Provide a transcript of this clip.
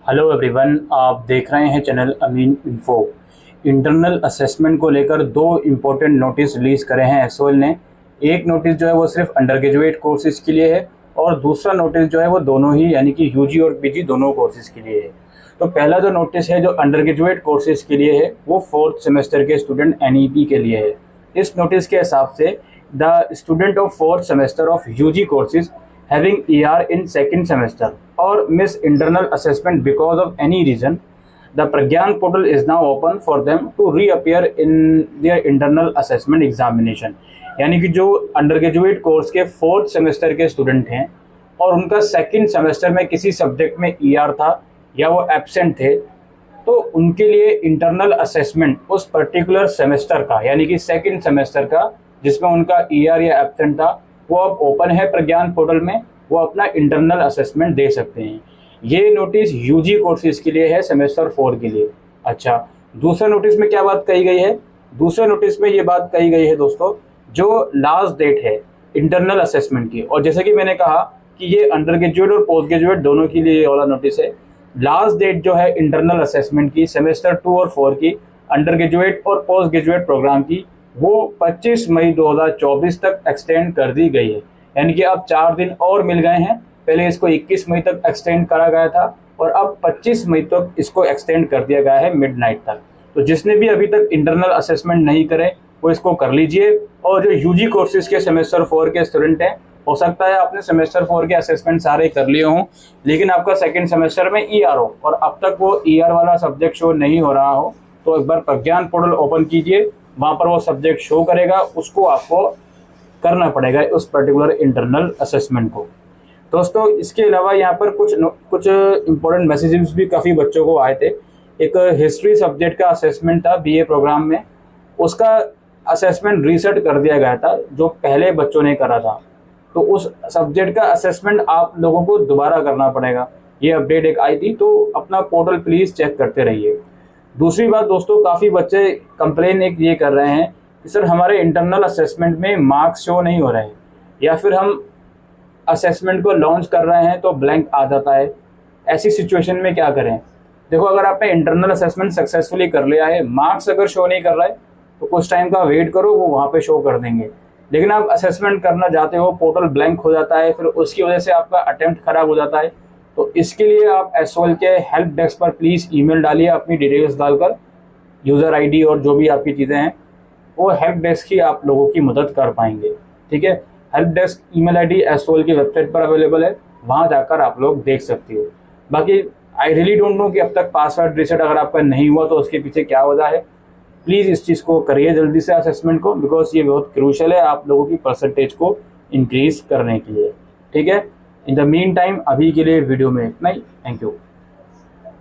Hello everyone, आप देख रहे हैं चैनल अमीन इन्फो। इंटरनल असेसमेंट को लेकर दो इम्पोर्टेंट नोटिस रिलीज़ करे हैं एसओएल ने। एक नोटिस जो है वो सिर्फ अंडर ग्रेजुएट कोर्सेज़ के लिए है और दूसरा नोटिस जो है वो दोनों ही यानी कि यूजी और पीजी दोनों कोर्सेज़ के लिए है। तो पहला जो नोटिस है जो अंडर ग्रेजुएट कोर्सेज़ के लिए है वो 4th सेमेस्टर के स्टूडेंट एनईपी के लिए है। इस नोटिस के हिसाब से the student of 4th semester of UG courses having ER in second semester or miss internal assessment because of any reason, the Pragyan portal is now open for them to reappear in their internal assessment examination। यानी कि जो under graduate course के 4th semester के student हैं और उनका second semester में किसी सब्जेक्ट में ER था या वो एब्सेंट थे, तो उनके लिए इंटरनल असेसमेंट उस पर्टिकुलर सेमेस्टर का यानी कि सेकंड सेमेस्टर का जिसमें उनका ER या एब्सेंट था वो अब ओपन है प्रज्ञान पोर्टल में। वो अपना इंटरनल असेसमेंट दे सकते हैं। ये नोटिस यूजी कोर्सेज के लिए है, सेमेस्टर 4 के लिए। अच्छा, दूसरे नोटिस में क्या बात कही गई है? दूसरे नोटिस में ये बात कही गई है दोस्तों, जो लास्ट डेट है इंटरनल असेसमेंट की, और जैसे कि मैंने कहा कि ये अंडर ग्रेजुएट और पोस्ट ग्रेजुएट दोनों के लिए ये वाला नोटिस है। लास्ट डेट जो है इंटरनल असेसमेंट की सेमेस्टर 2 और 4 की अंडर ग्रेजुएट और पोस्ट ग्रेजुएट प्रोग्राम की वो 25 मई 2024 तक एक्सटेंड कर दी गई है। यानी कि अब 4 दिन और मिल गए हैं। पहले इसको 21 मई तक एक्सटेंड करा गया था और अब 25 मई तक इसको एक्सटेंड कर दिया गया है मिडनाइट तक। तो जिसने भी अभी तक इंटरनल असेसमेंट नहीं करे वो इसको कर लीजिए। और जो यूजी कोर्सेज के सेमेस्टर 4 के स्टूडेंट हैं, हो सकता है आपने सेमेस्टर 4 के असेसमेंट सारे कर लिए हों लेकिन आपका सेकेंड सेमेस्टर में ER हो और अब तक वो ER वाला सब्जेक्ट शो नहीं हो रहा हो, तो एक बार प्रज्ञान पोर्टल ओपन कीजिए, वहाँ पर वो सब्जेक्ट शो करेगा, उसको आपको करना पड़ेगा उस पर्टिकुलर इंटरनल असेसमेंट को। दोस्तों, इसके अलावा यहाँ पर कुछ इम्पोर्टेंट मैसेजेस भी काफ़ी बच्चों को आए थे। एक हिस्ट्री सब्जेक्ट का असेसमेंट था BA प्रोग्राम में, उसका असेसमेंट रीसेट कर दिया गया था जो पहले बच्चों ने करा था। तो उस सब्जेक्ट का असेसमेंट आप लोगों को दोबारा करना पड़ेगा। ये अपडेट एक आई थी, तो अपना पोर्टल प्लीज़ चेक करते रहिए। दूसरी बात दोस्तों, काफ़ी बच्चे कंप्लेन एक ये कर रहे हैं कि सर हमारे इंटरनल असेसमेंट में मार्क्स शो नहीं हो रहे हैं, या फिर हम असेसमेंट को लॉन्च कर रहे हैं तो ब्लैंक आ जाता है। ऐसी सिचुएशन में क्या करें? देखो, अगर आपने इंटरनल असेसमेंट सक्सेसफुली कर लिया है, मार्क्स अगर शो नहीं कर रहा है तो कुछ टाइम का वेट करो, वो वहाँ पे शो कर देंगे। लेकिन आप असेसमेंट करना जाते हो, पोर्टल ब्लैंक हो जाता है, फिर उसकी वजह से आपका अटेम्प्ट खराब हो जाता है। तो इसके लिए आप एसओएल के हेल्प डेस्क पर प्लीज़ ईमेल डालिए अपनी डिटेल्स डालकर, यूज़र आईडी और जो भी आपकी चीज़ें हैं, वो हेल्प डेस्क ही आप लोगों की मदद कर पाएंगे। ठीक है, help desk email ID SOL की वेबसाइट पर अवेलेबल है, वहाँ जाकर आप लोग देख सकते हो। बाकी आई रियली डोंट नो कि अब तक पासवर्ड रीसेट अगर आपका नहीं हुआ तो उसके पीछे क्या वजह है। प्लीज़ इस चीज़ को करिए जल्दी से असेसमेंट को, बिकॉज ये बहुत क्रूशल है आप लोगों की परसेंटेज को इंक्रीज करने के लिए। ठीक है, इन द मीन टाइम अभी के लिए वीडियो में इतना ही। Thank you.